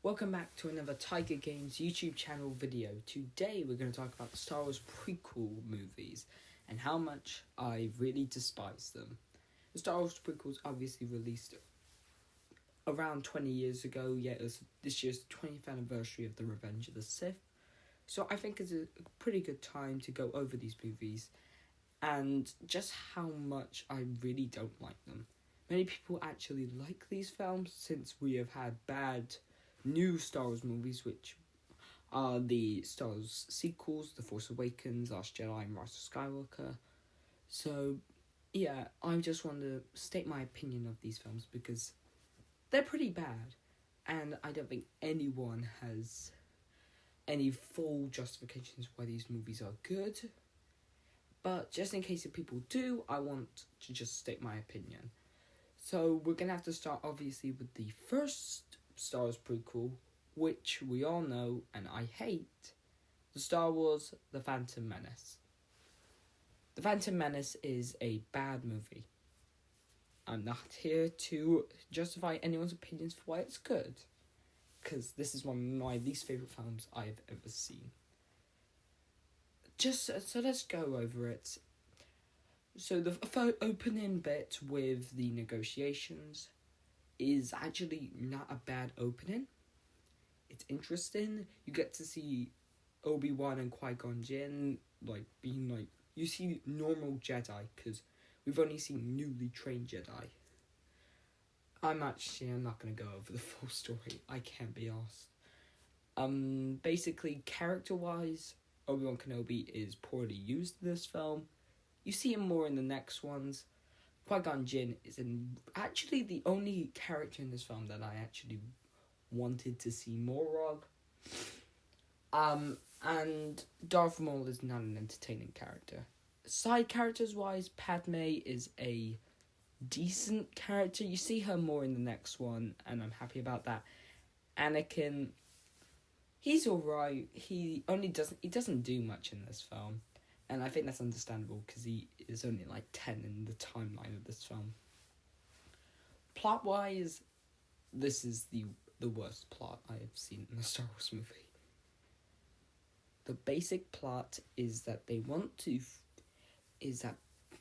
Welcome back to another Tiger Games YouTube channel video. Today we're going to talk about the Star Wars prequel movies and how much I really despise them. The Star Wars prequels obviously released around 20 years ago, yet it was this year's 20th anniversary of the Revenge of the Sith. So I think it's a pretty good time to go over these movies and just how much I really don't like them. Many people actually like these films since we have had bad new Star Wars movies, which are the Star Wars sequels, The Force Awakens, Last Jedi, and Rise of Skywalker. So, yeah, I just want to state my opinion of these films because they're pretty bad, and I don't think anyone has any full justifications why these movies are good. But just in case if people do, I want to just state my opinion. So we're going to have to start obviously with the first Star Wars prequel, which we all know and I hate, the Star Wars The Phantom Menace. The Phantom Menace is a bad movie. I'm not here to justify anyone's opinions for why it's good, because this is one of my least favourite films I've ever seen. So let's go over it. So the opening bit with the negotiations is actually not a bad opening. It's interesting. You get to see Obi-Wan and Qui-Gon Jinn being you see normal Jedi, because we've only seen newly trained Jedi. I'm not going to go over the full story. I can't be asked. Basically, character-wise, Obi-Wan Kenobi is poorly used in this film. You see him more in the next ones. Qui-Gon Jinn is actually the only character in this film that I actually wanted to see more of. And Darth Maul is not an entertaining character. Side characters-wise, Padme is a decent character. You see her more in the next one, and I'm happy about that. Anakin, he's alright. He doesn't do much in this film. And I think that's understandable because he is only 10 in the timeline of this film. Plot-wise, this is the worst plot I have seen in a Star Wars movie. The basic plot is that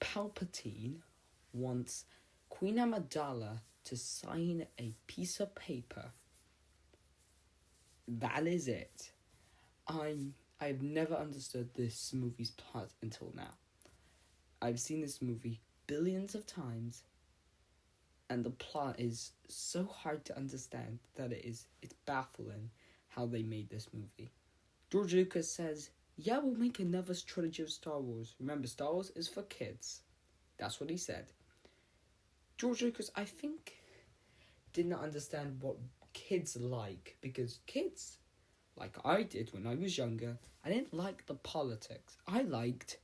Palpatine wants Queen Amidala to sign a piece of paper. That is it. I've never understood this movie's plot until now. I've seen this movie billions of times, and the plot is so hard to understand that it's baffling how they made this movie. George Lucas says, yeah, we'll make another trilogy of Star Wars. Remember, Star Wars is for kids. That's what he said. George Lucas, I think, did not understand what kids like, because kids, like I did when I was younger, I didn't like the politics. I liked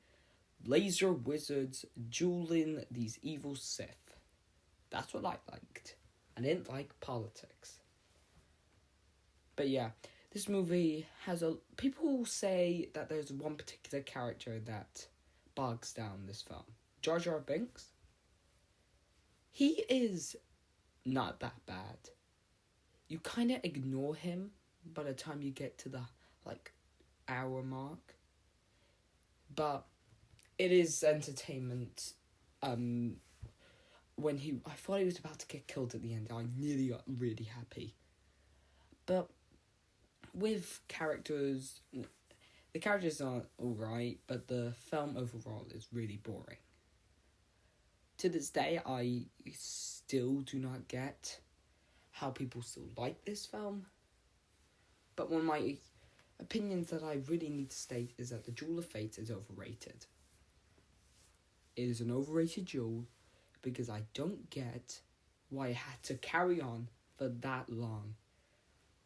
laser wizards dueling these evil Sith. That's what I liked. I didn't like politics. But yeah, this movie has people say that there's one particular character that bogs down this film. Jar Jar Binks. He is not that bad. You kind of ignore him by the time you get to the hour mark, but it is entertainment. When I thought he was about to get killed at the end, I nearly got really happy. But with characters, the characters are alright, but the film overall is really boring. To this day, I still do not get how people still like this film. But one of my opinions that I really need to state is that the Duel of Fate is overrated. It is an overrated duel because I don't get why it had to carry on for that long.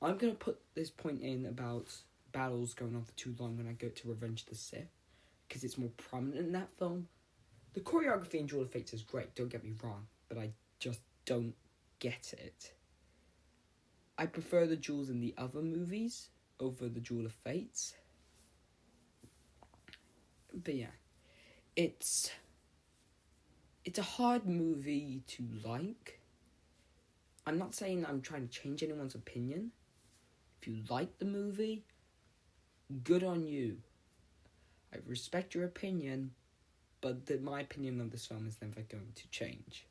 I'm going to put this point in about battles going on for too long when I go to Revenge of the Sith, because it's more prominent in that film. The choreography in Duel of Fates is great, don't get me wrong, but I just don't get it. I prefer the duels in the other movies over the Duel of Fates. But yeah, it's a hard movie to like. I'm not saying I'm trying to change anyone's opinion, If you like the movie, good on you. I respect your opinion, but my opinion of this film is never going to change.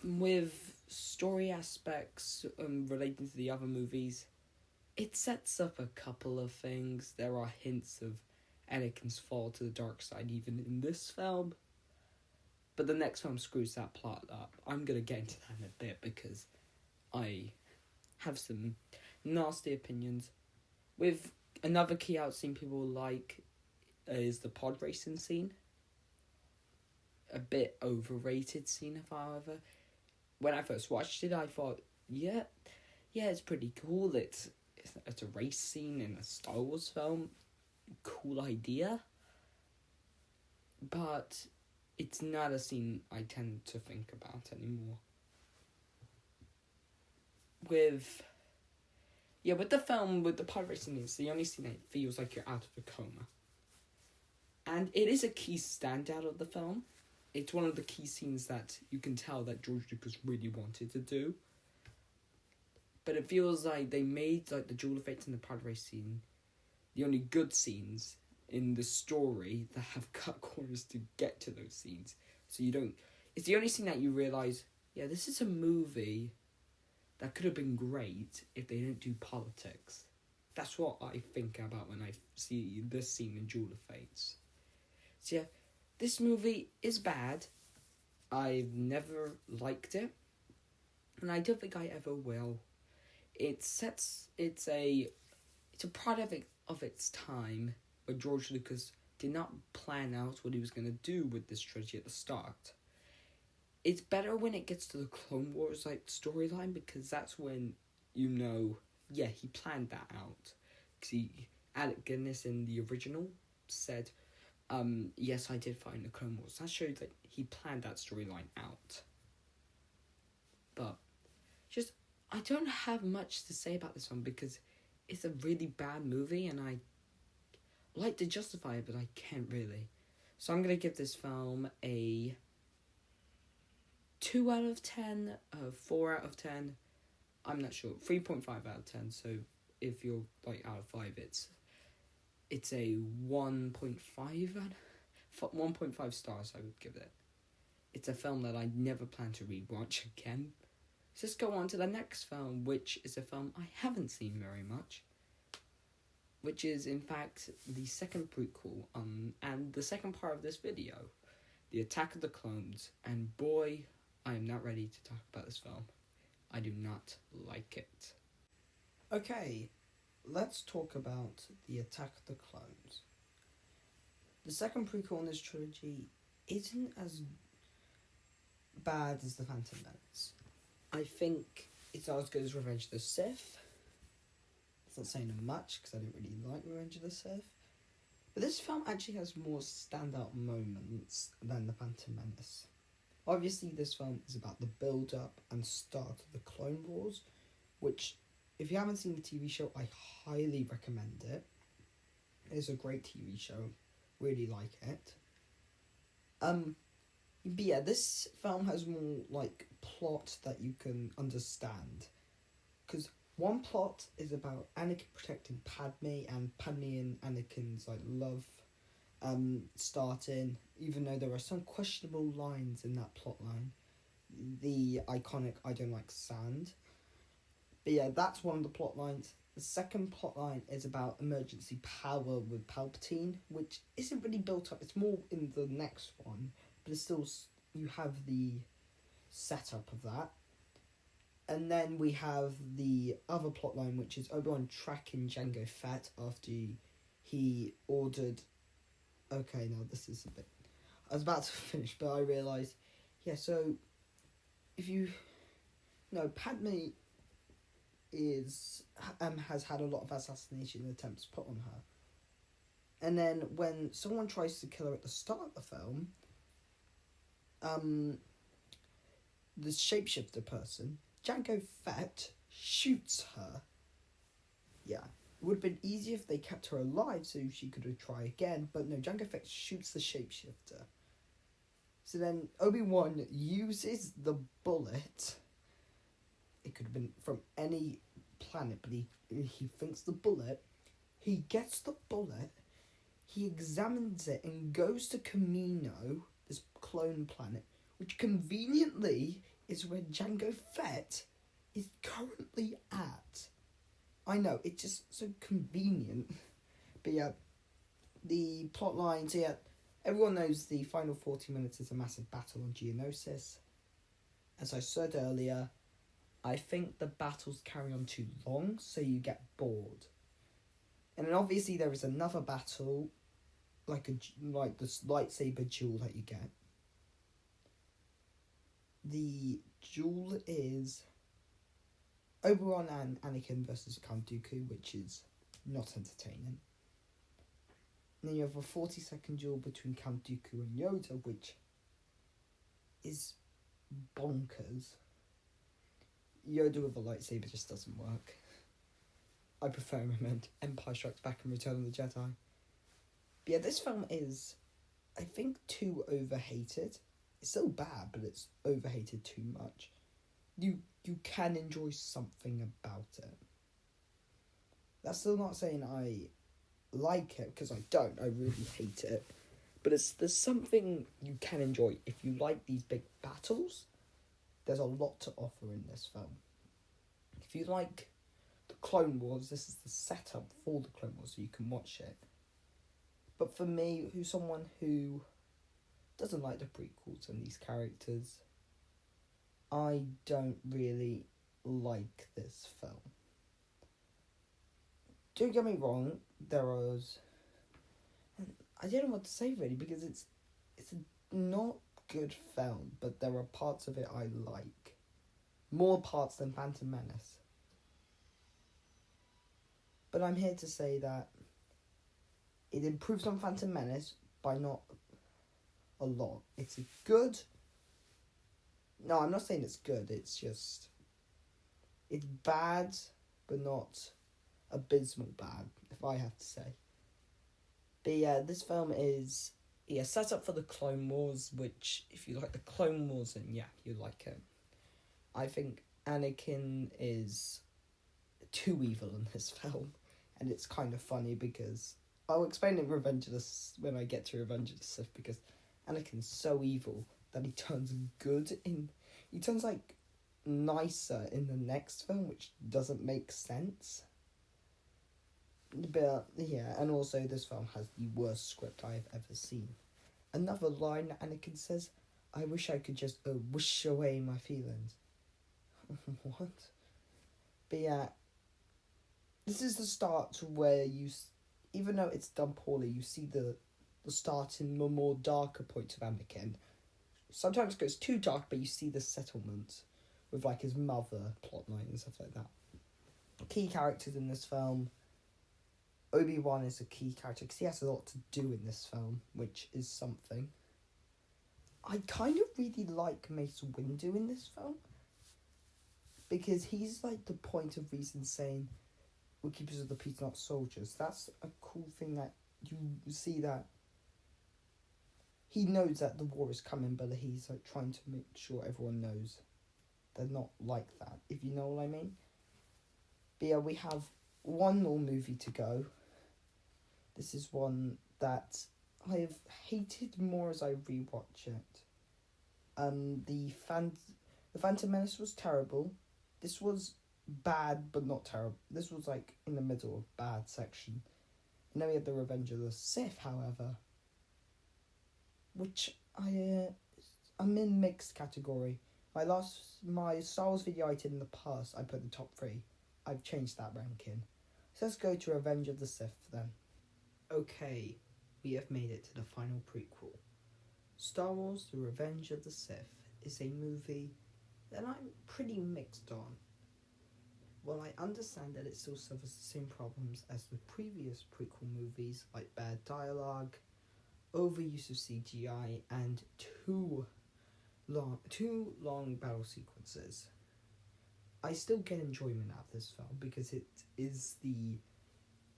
With story aspects relating to the other movies, it sets up a couple of things. There are hints of Anakin's fall to the dark side even in this film. But the next film screws that plot up. I'm going to get into that in a bit because I have some nasty opinions. With another key out scene people like is the pod racing scene. A bit overrated scene, however. When I first watched it, I thought, yeah, it's pretty cool. It's a race scene in a Star Wars film. Cool idea. But it's not a scene I tend to think about anymore. With the film, with the pod racing, it's the only scene that feels like you're out of a coma. And it is a key standout of the film. It's one of the key scenes that you can tell that George Lucas really wanted to do. But it feels like they made like the dual effects in the pod race scene the only good scenes in the story that have cut corners to get to those scenes. So you don't... It's the only scene that you realise, yeah, this is a movie that could have been great if they didn't do politics. That's what I think about when I see this scene in Duel of Fates. So yeah, this movie is bad. I've never liked it, and I don't think I ever will. It's a product of its time, where George Lucas did not plan out what he was going to do with this trilogy at the start. It's better when it gets to the Clone Wars like storyline, because that's when you know, yeah, he planned that out. Because Alec Guinness in the original said, yes, I did find the Clone Wars. That shows that he planned that storyline out. But just, I don't have much to say about this one because it's a really bad movie and I like to justify it, but I can't really. So I'm going to give this film a 2 out of 10, 4 out of 10. I'm not sure. 3.5 out of 10. So if you're like out of 5, it's a 1.5 stars I would give it. It's a film that I never plan to rewatch again. So let's go on to the next film, which is a film I haven't seen very much, which is in fact the second prequel and the second part of this video, The Attack of the Clones. And boy, I am not ready to talk about this film. I do not like it. Okay, let's talk about The Attack of the Clones. The second prequel in this trilogy isn't as bad as The Phantom Menace. I think it's not as good as Revenge of the Sith. It's not saying much because I don't really like Revenge of the Sith. But this film actually has more standout moments than The Phantom Menace. Obviously, this film is about the build-up and start of the Clone Wars, which, if you haven't seen the TV show, I highly recommend it. It's a great TV show. Really like it. But yeah, this film has more, like, plot that you can understand. Because one plot is about Anakin protecting Padme, and Padme and Anakin's, like, love starting, even though there are some questionable lines in that plot line. The iconic I don't like sand. But yeah, that's one of the plot lines. The second plot line is about emergency power with Palpatine, which isn't really built up. It's more in the next one, but it's still, you have the setup of that. And then we have the other plot line, which is Obi-Wan tracking Jango Fett after he ordered... Okay, no, this is a bit... I was about to finish, but I realised... Yeah, so... If you... No, Padme has had a lot of assassination attempts put on her. And then when someone tries to kill her at the start of the film... the shapeshifter person, Jango Fett, shoots her. Yeah. It would have been easier if they kept her alive so she could have tried again, but no, Jango Fett shoots the shapeshifter. So then Obi-Wan uses the bullet. It could have been from any planet, but he thinks the bullet. He gets the bullet, he examines it and goes to Camino, this clone planet, which conveniently is where Jango Fett is currently at. I know, it's just so convenient. But yeah, the plot lines, yeah, everyone knows the final 40 minutes is a massive battle on Geonosis. As I said earlier, I think the battles carry on too long, so you get bored. And then obviously there is another battle, like this lightsaber duel that you get. The duel is Obi-Wan and Anakin versus Count Dooku, which is not entertaining. And then you have a 40-second duel between Count Dooku and Yoda, which is bonkers. Yoda with a lightsaber just doesn't work. I prefer him in Empire Strikes Back and Return of the Jedi. But yeah, this film is, I think, too overhated. It's still bad, but it's overhated too much. You can enjoy something about it. That's still not saying I like it, because I don't. I really hate it. But there's something you can enjoy. If you like these big battles, there's a lot to offer in this film. If you like the Clone Wars, this is the setup for the Clone Wars, so you can watch it. But for me, who's someone who doesn't like the prequels and these characters, I don't really like this film. Don't get me wrong, I don't know what to say really, because it's a not good film, but there are parts of it I like. More parts than Phantom Menace. But I'm here to say that it improves on Phantom Menace by not a lot. It's good. No, I'm not saying it's good. It's just, it's bad, but not abysmal bad, if I have to say. But yeah, this film is set up for the Clone Wars, which, if you like the Clone Wars, then yeah, you like it. I think Anakin is too evil in this film, and it's kind of funny because I'll explain in Revenge of the when I get to Revenge of the Sith, because Anakin's so evil that he turns good in. He turns like nicer in the next film, which doesn't make sense. But yeah, and also this film has the worst script I have ever seen. Another line that Anakin says, "I wish I could just wish away my feelings." What? But yeah, this is the start where you, even though it's done poorly, you see the start in the more darker points of Anakin. Sometimes it goes too dark, but you see the settlement with like his mother plotline and stuff like that. Key characters in this film. Obi-Wan is a key character because he has a lot to do in this film, which is something. I kind of really like Mace Windu in this film, because he's like the point of reason saying, "We're keepers of the peace, not soldiers." That's a cool thing that you see, that he knows that the war is coming, but he's like trying to make sure everyone knows they're not like that, if you know what I mean. But yeah, we have one more movie to go. This is one that I have hated more as I rewatch it. The Phantom Menace was terrible. This was bad, but not terrible. This was like in the middle of bad section. And then we had the Revenge of the Sith, however, which I'm in mixed category. My Star Wars video I did in the past, I put the top 3. I've changed that ranking. So let's go to Revenge of the Sith then. Okay, we have made it to the final prequel. Star Wars The Revenge of the Sith is a movie that I'm pretty mixed on. While I understand that it still suffers the same problems as the previous prequel movies, like bad dialogue, overuse of CGI, and too long battle sequences, I still get enjoyment out of this film because it is the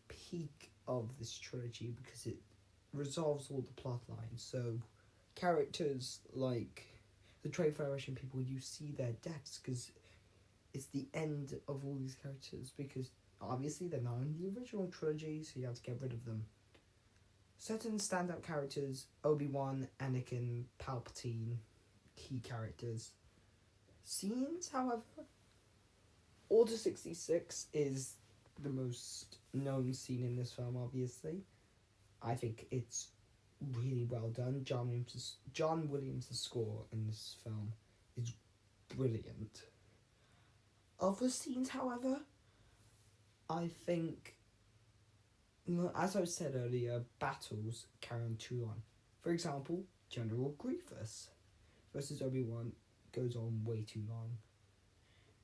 peak of this trilogy, because it resolves all the plot lines. So characters like the Trade Federation people, you see their deaths because it's the end of all these characters, because obviously they're not in the original trilogy, so you have to get rid of them. Certain standout characters: Obi-Wan, Anakin, Palpatine, key characters. Scenes, however, Order 66 is the most known scene in this film, obviously. I think it's really well done. John Williams' score in this film is brilliant. Other scenes, however, I think, as I said earlier, battles carry on too long. For example, General Grievous versus Obi-Wan goes on way too long.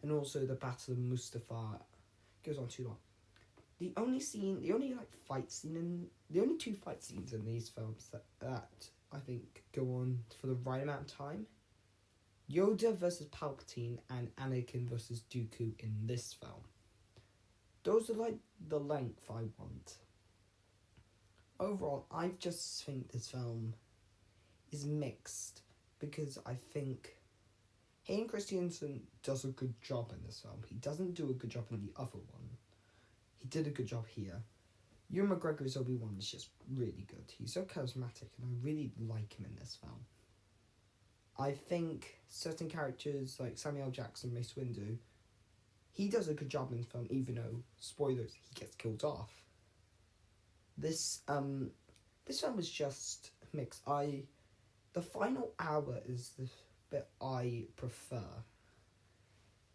And also the Battle of Mustafar goes on too long. The only fight scene the only two fight scenes in these films that I think go on for the right amount of time: Yoda versus Palpatine and Anakin versus Dooku in this film. Those are like the length I want. Overall, I just think this film is mixed, because I think Hayden Christensen does a good job in this film. He doesn't do a good job in the other one. He did a good job here. Ewan McGregor's Obi-Wan is just really good. He's so charismatic, and I really like him in this film. I think certain characters like Samuel L. Jackson, Mace Windu, he does a good job in the film, even though, spoilers, he gets killed off. This film is just mixed. The final hour is the bit I prefer,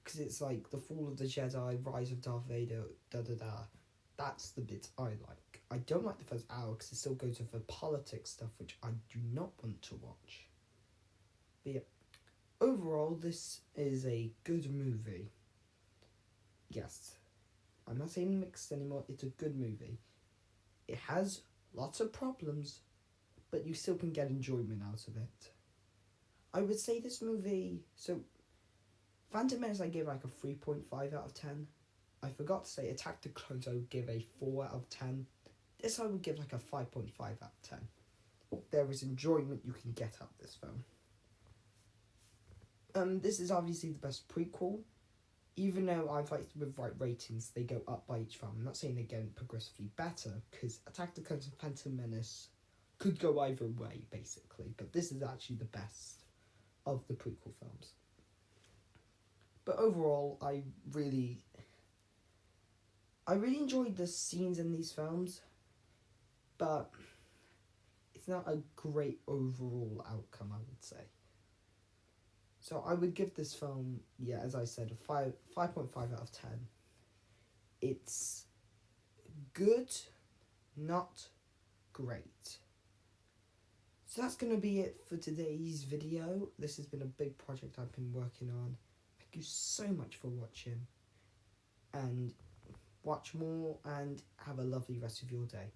because it's like the Fall of the Jedi, Rise of Darth Vader, That's the bit I like. I don't like the first hour because it still goes over politics stuff, which I do not want to watch. But yeah, overall, this is a good movie. Yes, I'm not saying mixed anymore. It's a good movie. It has lots of problems, but you still can get enjoyment out of it. I would say this movie... So, Phantom Menace I gave like a 3.5 out of 10. I forgot to say Attack the Clones I would give a 4 out of 10. This I would give like a 5.5 out of 10. There is enjoyment you can get out of this film. This is obviously the best prequel. Even though I've liked with right ratings, they go up by each film. I'm not saying they get progressively better, because Attack the Clones and Phantom Menace could go either way, basically. But this is actually the best of the prequel films. But overall, I really enjoyed the scenes in these films, but it's not a great overall outcome, I would say. So I would give this film, as I said, a 5.5 out of 10. It's good, not great. So that's going to be it for today's video. This has been a big project I've been working on. Thank you so much for watching. And watch more and have a lovely rest of your day.